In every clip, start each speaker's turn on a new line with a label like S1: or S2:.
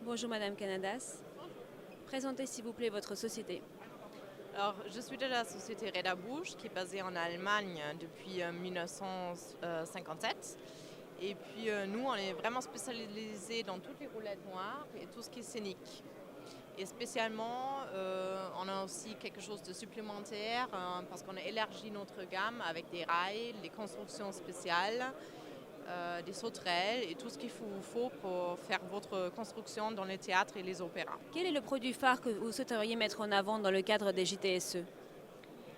S1: Bonjour Madame Canadas. Présentez s'il vous plaît votre société.
S2: Alors, je suis de la société Reda Busch qui est basée en Allemagne depuis 1957. Et puis nous, on est vraiment spécialisés dans toutes les roulettes noires et tout ce qui est scénique. Et spécialement, on a aussi quelque chose de supplémentaire parce qu'on a élargi notre gamme avec des rails, des constructions spéciales, des sauterelles et tout ce qu'il vous faut pour faire votre construction dans les théâtres et les opéras.
S1: Quel est le produit phare que vous souhaiteriez mettre en avant dans le cadre des JTSE?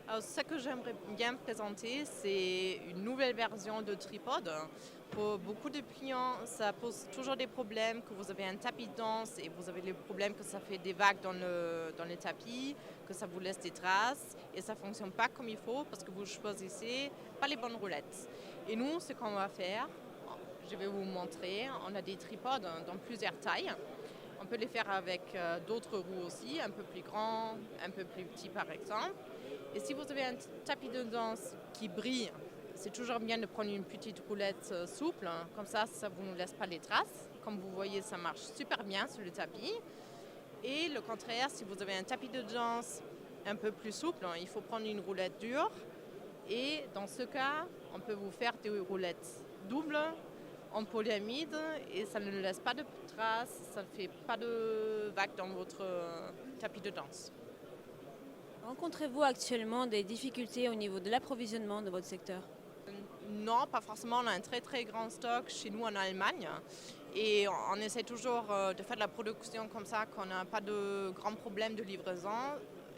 S2: Alors, ce que j'aimerais bien présenter, c'est une nouvelle version de tripode. Pour beaucoup de clients, ça pose toujours des problèmes, que vous avez un tapis de danse et vous avez le problème que ça fait des vagues dans les tapis, que ça vous laisse des traces et ça ne fonctionne pas comme il faut parce que vous choisissez pas les bonnes roulettes. Et nous, ce qu'on va faire, je vais vous montrer, on a des tripodes dans plusieurs tailles. On peut les faire avec d'autres roues aussi, un peu plus grands, un peu plus petits par exemple. Et si vous avez un tapis de danse qui brille, c'est toujours bien de prendre une petite roulette souple, comme ça ne vous laisse pas les traces. Comme vous voyez, ça marche super bien sur le tapis. Et le contraire, si vous avez un tapis de danse un peu plus souple, il faut prendre une roulette dure. Et dans ce cas, on peut vous faire des roulettes doubles en polyamide et ça ne laisse pas de traces, ça ne fait pas de vagues dans votre tapis de danse.
S1: Rencontrez-vous actuellement des difficultés au niveau de l'approvisionnement de votre secteur?
S2: Non, pas forcément. On a un très très grand stock chez nous en Allemagne et on essaie toujours de faire de la production comme ça, qu'on n'a pas de grands problèmes de livraison.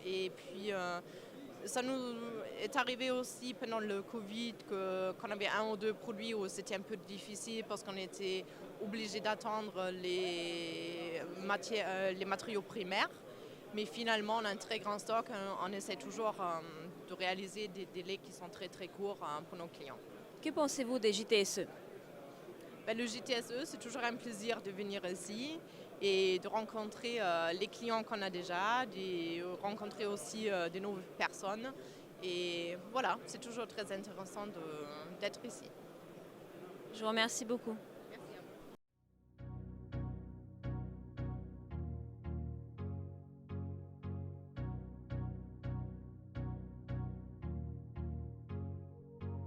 S2: Et puis ça nous est arrivé aussi pendant le Covid qu'on avait un ou deux produits où c'était un peu difficile parce qu'on était obligé d'attendre les matériaux primaires. Mais finalement, on a un très grand stock. On essaie toujours de réaliser des délais qui sont très très courts pour nos clients.
S1: Que pensez-vous des JTSE?
S2: Le JTSE, c'est toujours un plaisir de venir ici et de rencontrer les clients qu'on a déjà, de rencontrer aussi de nouvelles personnes. Et voilà, c'est toujours très intéressant d'être ici.
S1: Je vous remercie beaucoup.